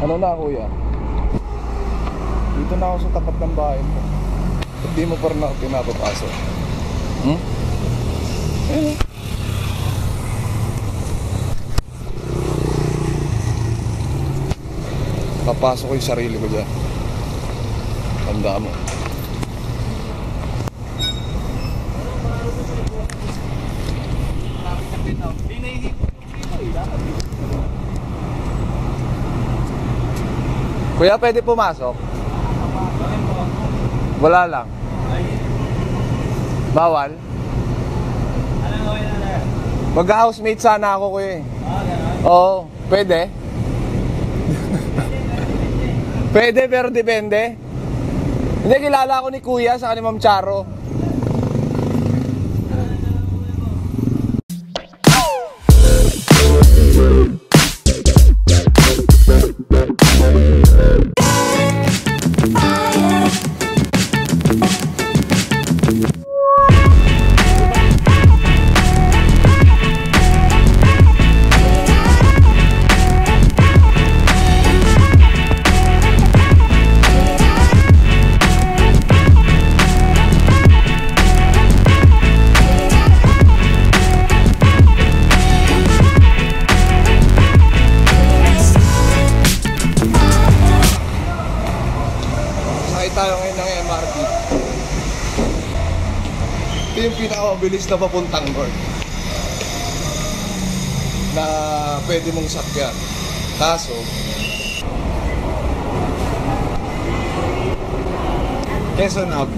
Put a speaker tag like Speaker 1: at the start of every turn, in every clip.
Speaker 1: Ano na kuya? Dito na ako sa tapat ng bahay mo. Hindi mo pa rin ako pinapapasok. Papasok ko yung sarili ko dyan. Tanda mo. Kuya, pwede pumasok? Wala lang. Bawal? Mag-housemate sana ako, kuya. Oo, pwede? Pwede, pero depende. Hindi, kilala ako ni kuya sa ni Ma'am Charo. Tayo ngayon ng MRT. Ito yung pinakamabilis na papuntang north na pwede mong sakyan. Kaso Quezon Hub.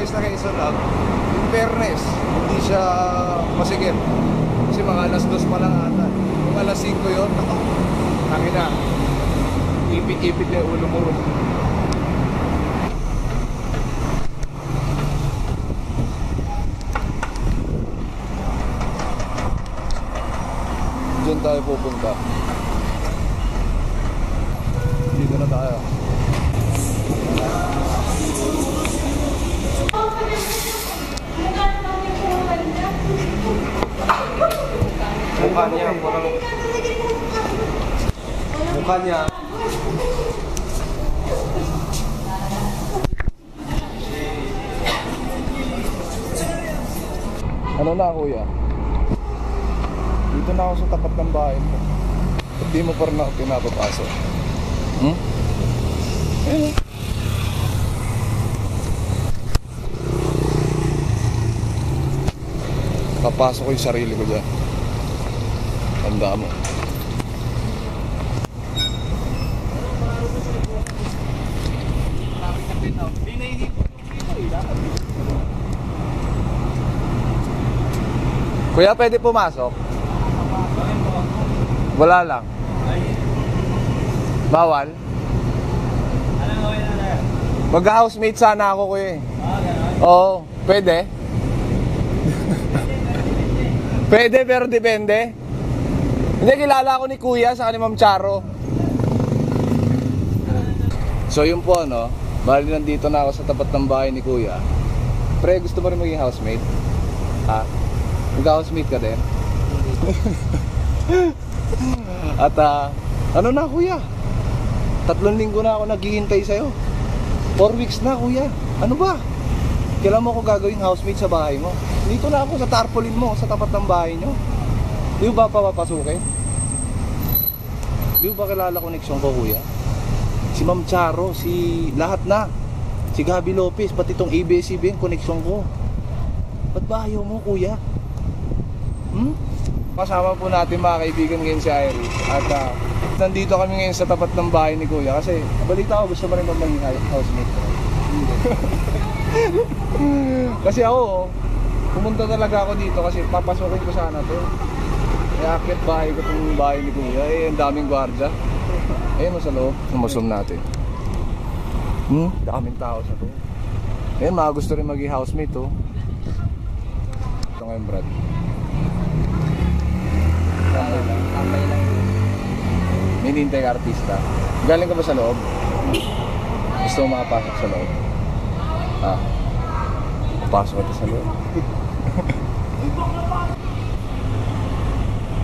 Speaker 1: Sa Quezon Hub, in fairness, hindi siya masigit. Kasi mga alas 2 pa lang ata. Kung alas 5 yun, nakin na. Ipit-ipit na yung ulo mo. Diyan tayo pupunta. Dito na tayo. Mukha niya, mukha niya. Ano na kuya? Dito na ako sa tapat ng bahay mo. Hindi mo pa rin ako pinapapasok. Papasok ko yung sarili ko dyan. Tanda mo. Kuya, pwede pumasok? Wala lang. Bawal? Mag-housemate sana ako, kuya. Oo, pwede? Pwede, pero depende. Hindi, kilala ako ni kuya sa ni Ma'am Charo. So yun po, no, bali nandito na ako sa tapat ng bahay ni kuya. Pre, gusto mo rin maging housemate? Ha? Mag-housemate ka din? At ano na kuya, 3 linggo na ako naghihintay sa'yo. 4 weeks na kuya. Ano ba? Kailan mo ako gagawing housemate sa bahay mo? Dito na ako sa tarpaulin mo, sa tapat ng bahay nyo. Di ba papapasukin? Di ba kilala koneksyon ko kuya? Si Ma'am Charo, si lahat na. Si Gabi Lopez, pati itong ABS-CBN koneksyon ko. Ba't ba ayaw mo, kuya? Kasama po natin mga kaibigan ngayon si Iris. At nandito kami ngayon sa tapat ng bahay ni kuya. Kasi balita ko gusto mo rin maging housemate ko. Kasi ako, pumunta talaga ako dito kasi papasukin ko sana to. Kaya akit bahay ko itong bahay ni kuya. Ang daming gwardiya. Ayun mo sa loob. Sumusum natin. Daming tao sa to. Ayun, mga gusto rin maging housemate to. Ito ngayon, Brad.
Speaker 2: Tambay lang.
Speaker 1: May hinihintay ka artista. Galing ka ba sa loob? Gusto mo makapasok sa loob? Pasok ka sa loob.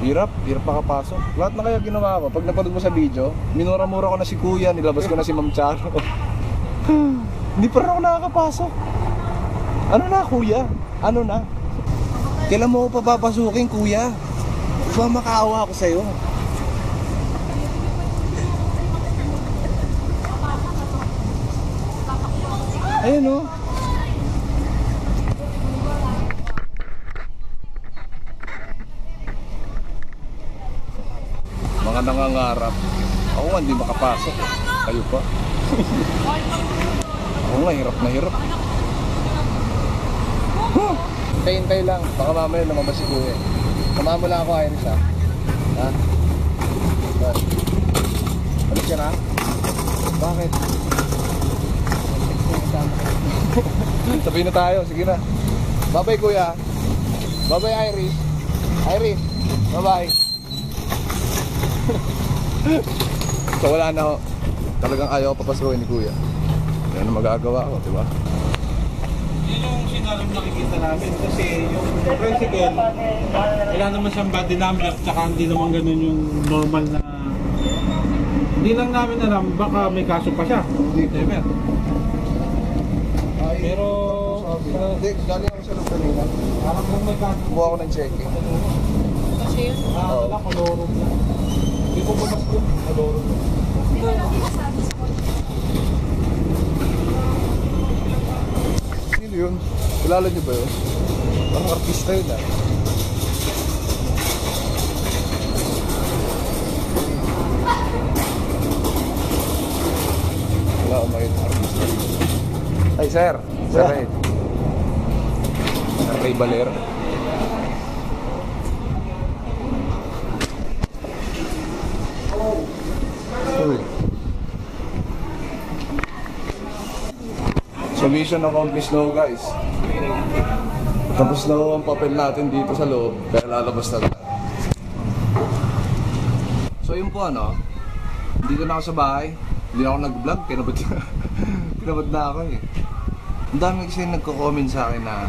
Speaker 1: Hirap makapasok. Lahat na kaya ginawa ko. Pag napanood mo sa video, minura-mura ko na si kuya, nilabas ko na si Ma'am Charo. Hindi pa rin ako nakakapasok. Ano na, kuya? Ano na? Kailan mo ako papapasukin, kuya? Ba makaawa ako sa'yo? Ayun o. Mga nangangarap. Ako nga hindi makapasok. Kayo pa. Ako nga hirap na hirap. Hintay lang. Baka mamaya lumabas si kuya. Samahan mo lang ako, Iris, ha? Ha? Balik ka na? Bakit? Sabihin na tayo, sige na. Bye-bye, kuya. Bye-bye, Iris. Iris, bye-bye. So wala na ako. Talagang ayaw ko papasukin ni kuya. Yan ang magagawa ko, diba?
Speaker 2: Yun yung sinalang nakikita namin kasi yung tricycle wala naman siyang body number tsaka hindi naman ganun yung normal na hindi lang namin alam baka may kaso pa siya. Never. Pero
Speaker 1: hindi, galing ako sa loob kanina.
Speaker 2: parang kung may kaso
Speaker 1: Kumuha ako ng checking.
Speaker 2: kasi yun wala kolorong na hindi ko bumas ko kolorong
Speaker 1: Sino yun? Kilala niyo ba yun? Parang artista yun, ah. Wala akong makita artista. Ay, sir. Sir Ray. Sir Ray Baler. Uy. Submission accomplished na ho, guys. Tapos na ho ang papel natin dito sa loob. Kaya lalabas na lang. So yun po ano. Dito na ako sa bahay. Hindi na ako nag-vlog. Kinabad na ako eh. Ang dami kasi nagko-comment sa akin na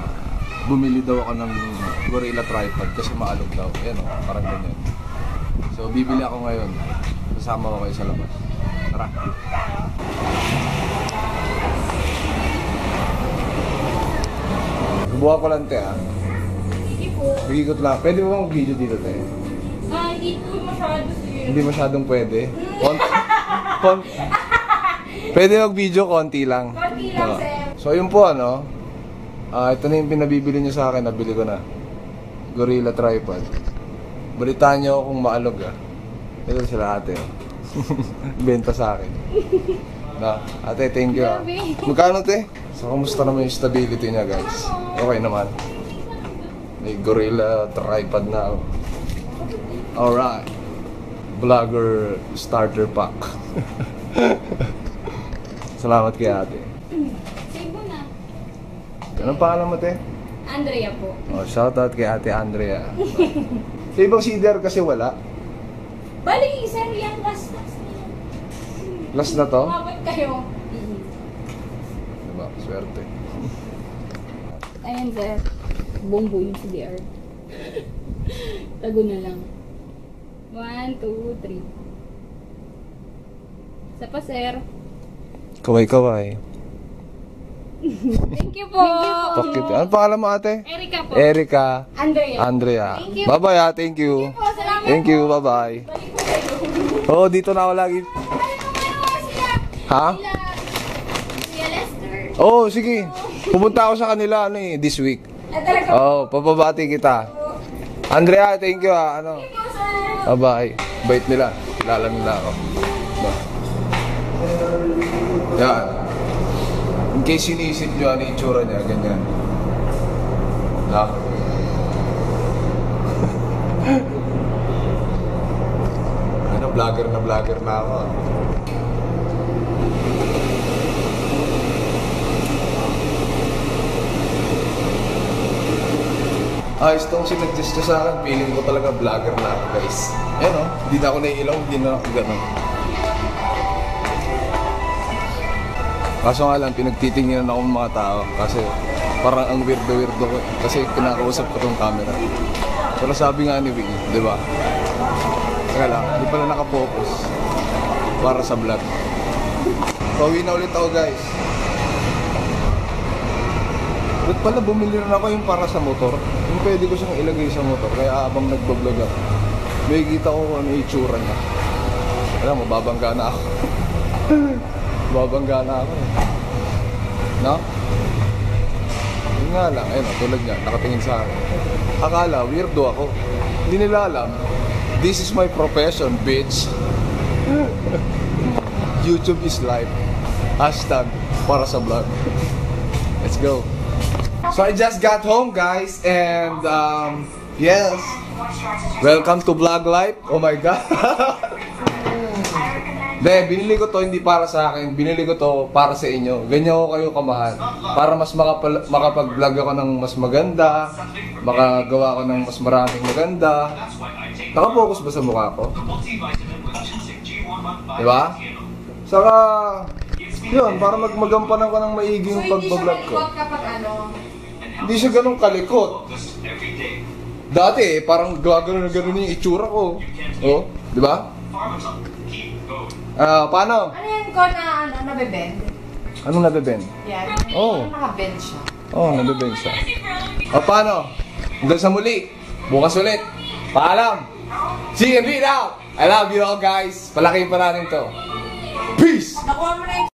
Speaker 1: bumili daw ako ng Gorilla tripod kasi maalog daw. Ayan o, parang ganyan. So bibili ako ngayon. Kasama ko kayo sa labas. Tara. Buha ko lang, te, ha?
Speaker 3: Hindi po.
Speaker 1: Higikot lang. Pwede mo mag-video dito, te?
Speaker 3: Hindi po masyado sir.
Speaker 1: Hindi masyadong pwede. Pwede mag-video, konti lang.
Speaker 3: Konti lang, sir.
Speaker 1: So, yun po, ano? Ito na yung pinabibili nyo sa akin. Nabili ko na. Gorilla tripod. Balitaan nyo kung maalog, ah. Ito sila, ate. Benta sa akin. Na, ate, thank you, ah. Magkano, te? So, kamusta naman yung stability niya, guys? Okay naman. May Gorilla tripod na. Alright. Vlogger starter pack. Salamat kay ate.
Speaker 3: Save mo na.
Speaker 1: Anong pangalan mo, te?
Speaker 3: Andrea po.
Speaker 1: Oh, shoutout kay ate Andrea. Sa ibang CDR kasi wala.
Speaker 3: Bali, sir, yan last.
Speaker 1: Last na to?
Speaker 3: Umabot kayo.
Speaker 1: Diba? Swerte.
Speaker 3: Ayan, sir. Buong buo yung CDR. Tago na lang. 1, 2, 3. Isa pa, sir.
Speaker 1: Kaway-kaway.
Speaker 3: Thank you po.
Speaker 1: Pakit. Ano pangalan mo, ate?
Speaker 3: Erika po.
Speaker 1: Erika.
Speaker 3: Andrea.
Speaker 1: Andrea.
Speaker 3: Thank you.
Speaker 1: Bye-bye, ah. Thank you.
Speaker 3: Po, salamat
Speaker 1: Thank you. Bye-bye.
Speaker 3: Balik po kayo.
Speaker 1: Oo, dito na ako lagi. Ha?
Speaker 3: Sila Lester.
Speaker 1: Oo, sige. Pupunta ako sa kanila, ano eh, this week.
Speaker 3: talaga.
Speaker 1: Oh, papabati kita. Andrea, thank you ah. Ano?
Speaker 3: Thank you, sir.
Speaker 1: Bye. Bait nila. Kilala nila ako. Ba? Yan. In case sinisip nyo ano yung itsura niya, ganyan. Ha? Ano, vlogger na ako. Ayos tong sinadjust ko sa akin. Feeling ko talaga vlogger na ako, guys. Ayan o, hindi na ako naiilaw, hindi na ako gano'n. Kaso nga lang, pinagtitingnan ako ng mga tao kasi parang ang weirdo ko kasi kinakausap ko tong camera. Pero sabi nga ni Vicky, di ba? Kaya lang, hindi pala nakafocus para sa vlog. Pauwi na ulit ako, guys. Ba't pala bumili rin ako yung para sa motor? Yung pwede ko siyang ilagay sa motor. Kaya habang nagbablog ako, may kita ko kung ano yung itsura niya. Alam mo, babangga na ako. Babangga na ako eh. No? Yun nga lang, ayun o, tulad niya, nakatingin sa akin. Akala, weirdo ako. Hindi nila alam, this is my profession, bitch. YouTube is life. Hashtag para sa vlog. Let's go. So I just got home, guys, and yes, welcome to Vlog Life. Oh my god. De, binili ko to hindi para sa akin, binili ko to para sa inyo. Ganyan ko kayo kamahal. Para mas makapag-vlog ako ng mas maganda, makagawa ko ng mas maraming maganda. Nakapokus ba sa mukha ko? Diba? Saka, yun, para magampanan ko ng maiging pagbablog ko.
Speaker 3: Kapag ano?
Speaker 1: Hindi siya ganun kalikot. Dati, parang gano'n yung itsura ko. Oh, di ba? Paano?
Speaker 4: Ano yan ko na nabebend?
Speaker 1: Anong nabibend?
Speaker 4: Yan.
Speaker 1: Oh.
Speaker 4: Nakabend siya.
Speaker 1: Oh, nabibend siya. Paano? Hanggang sa muli. Bukas ulit. Paalam. See you in out. I love you all, guys. Palakihin pa natin to. Peace!
Speaker 4: Nakuha mo na yung